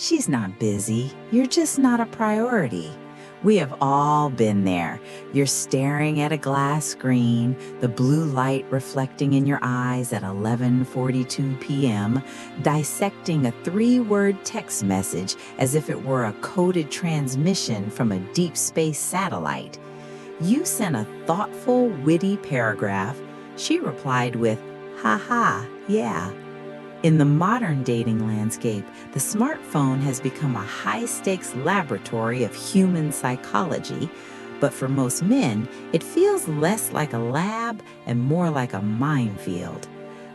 She's not busy. You're just not a priority. We have all been there. You're staring at a glass screen, the blue light reflecting in your eyes at 11:42 p.m., dissecting a 3-word text message as if it were a coded transmission from a deep space satellite. You sent a thoughtful, witty paragraph. She replied with, "Ha ha, yeah." In the modern dating landscape, the smartphone has become a high-stakes laboratory of human psychology, but for most men, it feels less like a lab and more like a minefield.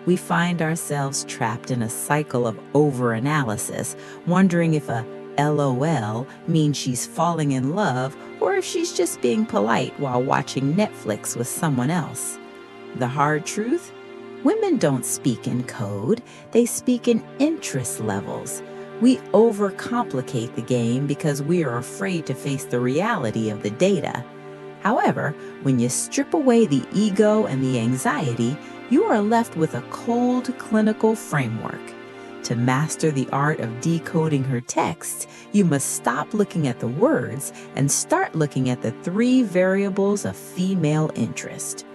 We find ourselves trapped in a cycle of overanalysis, wondering if a LOL means she's falling in love or if she's just being polite while watching Netflix with someone else. The hard truth? Women don't speak in code, they speak in interest levels. We overcomplicate the game because we are afraid to face the reality of the data. However, when you strip away the ego and the anxiety, you are left with a cold clinical framework. To master the art of decoding her texts, you must stop looking at the words and start looking at the 3 variables of female interest.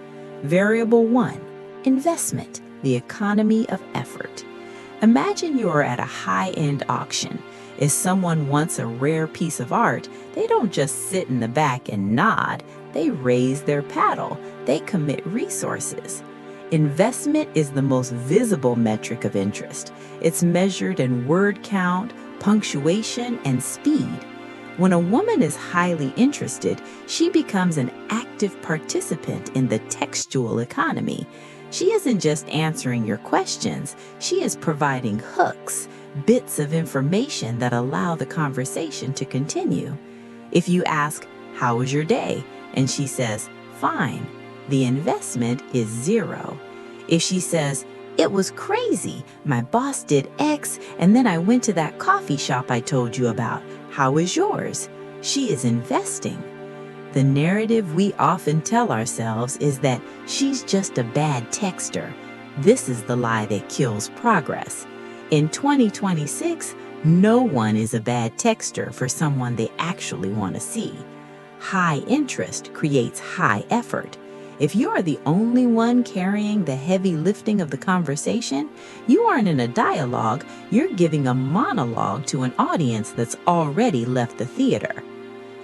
Variable 1. Investment, the economy of effort. Imagine you are at a high-end auction. If someone wants a rare piece of art, they don't just sit in the back and nod. They raise their paddle. They commit resources. Investment is the most visible metric of interest. It's measured in word count, punctuation, and speed. When a woman is highly interested, she becomes an active participant in the textual economy. She isn't just answering your questions, she is providing hooks, bits of information that allow the conversation to continue. If you ask, "How was your day?" and she says, "Fine," the investment is 0. If she says, "It was crazy. My boss did X, and then I went to that coffee shop I told you about. How is yours?" she is investing. The narrative we often tell ourselves is that she's just a bad texter. This is the lie that kills progress. In 2026, no one is a bad texter for someone they actually want to see. High interest creates high effort. If you are the only one carrying the heavy lifting of the conversation, you aren't in a dialogue, you're giving a monologue to an audience that's already left the theater.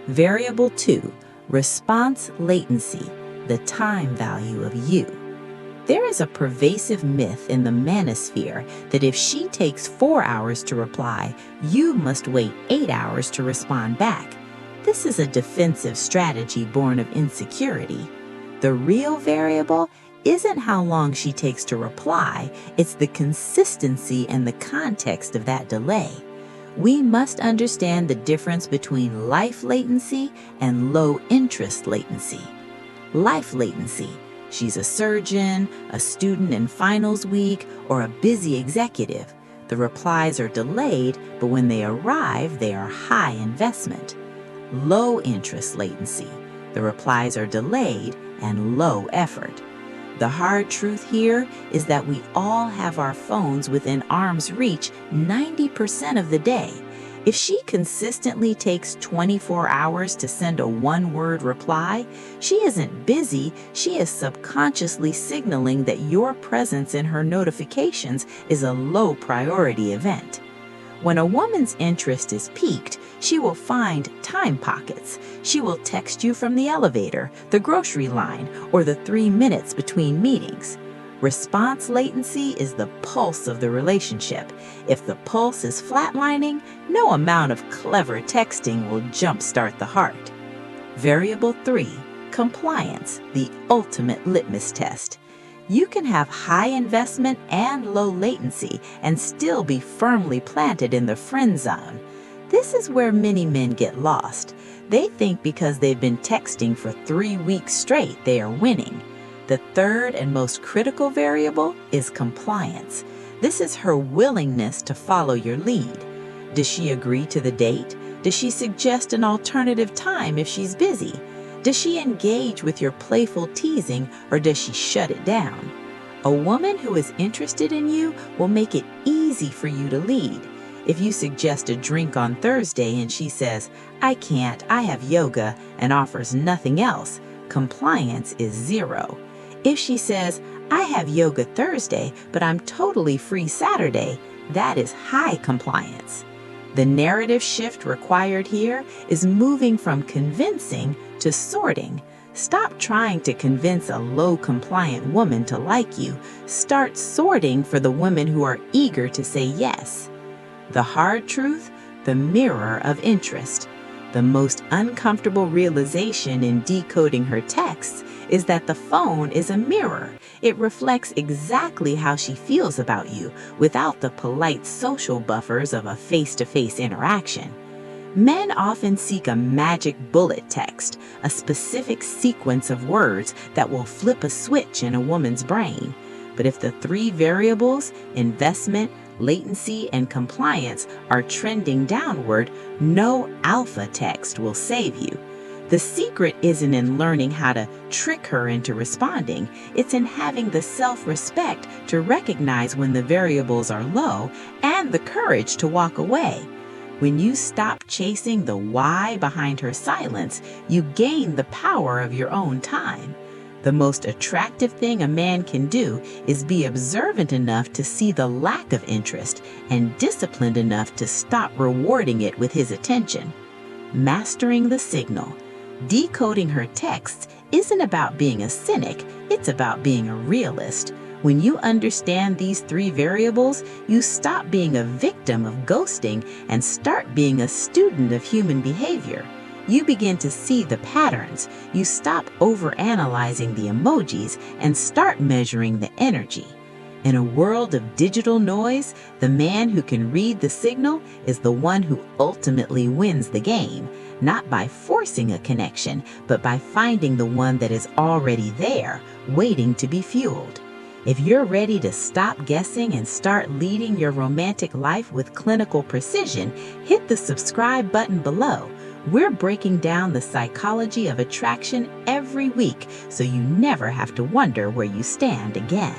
Variable 2, response latency, the time value of you. There is a pervasive myth in the manosphere that if she takes 4 hours to reply, you must wait 8 hours to respond back. This is a defensive strategy born of insecurity. The real variable isn't how long she takes to reply, it's the consistency and the context of that delay. We must understand the difference between life latency and low interest latency. Life latency: she's a surgeon, a student in finals week, or a busy executive. The replies are delayed, but when they arrive, they are high investment. Low interest latency: the replies are delayed and low effort. The hard truth here is that we all have our phones within arm's reach 90% of the day. If she consistently takes 24 hours to send a 1-word reply, she isn't busy, she is subconsciously signaling that your presence in her notifications is a low priority event. When a woman's interest is piqued, she will find time pockets. She will text you from the elevator, the grocery line, or the 3 minutes between meetings. Response latency is the pulse of the relationship. If the pulse is flatlining, no amount of clever texting will jumpstart the heart. Variable 3, compliance, the ultimate litmus test. You can have high investment and low latency and still be firmly planted in the friend zone. This is where many men get lost. They think because they've been texting for 3 weeks straight, they are winning. The third and most critical variable is compliance. This is her willingness to follow your lead. Does she agree to the date? Does she suggest an alternative time if she's busy? Does she engage with your playful teasing, or does she shut it down? A woman who is interested in you will make it easy for you to lead. If you suggest a drink on Thursday and she says, "I can't, I have yoga," and offers nothing else, compliance is 0. If she says, "I have yoga Thursday, but I'm totally free Saturday," that is high compliance. The narrative shift required here is moving from convincing to sorting. Stop trying to convince a low compliant woman to like you. Start sorting for the women who are eager to say yes. The hard truth, the mirror of interest. The most uncomfortable realization in decoding her texts is that the phone is a mirror. It reflects exactly how she feels about you without the polite social buffers of a face-to-face interaction. Men often seek a magic bullet text, a specific sequence of words that will flip a switch in a woman's brain. But if the 3 variables, investment, latency, and compliance, are trending downward, no alpha text will save you. The secret isn't in learning how to trick her into responding. It's in having the self-respect to recognize when the variables are low and the courage to walk away. When you stop chasing the why behind her silence, you gain the power of your own time. The most attractive thing a man can do is be observant enough to see the lack of interest and disciplined enough to stop rewarding it with his attention. Mastering the signal. Decoding her texts isn't about being a cynic, it's about being a realist. When you understand these 3 variables, you stop being a victim of ghosting and start being a student of human behavior. You begin to see the patterns. You stop overanalyzing the emojis and start measuring the energy. In a world of digital noise, the man who can read the signal is the one who ultimately wins the game, not by forcing a connection, but by finding the one that is already there, waiting to be fueled. If you're ready to stop guessing and start leading your romantic life with clinical precision, hit the subscribe button below. We're breaking down the psychology of attraction every week, so you never have to wonder where you stand again.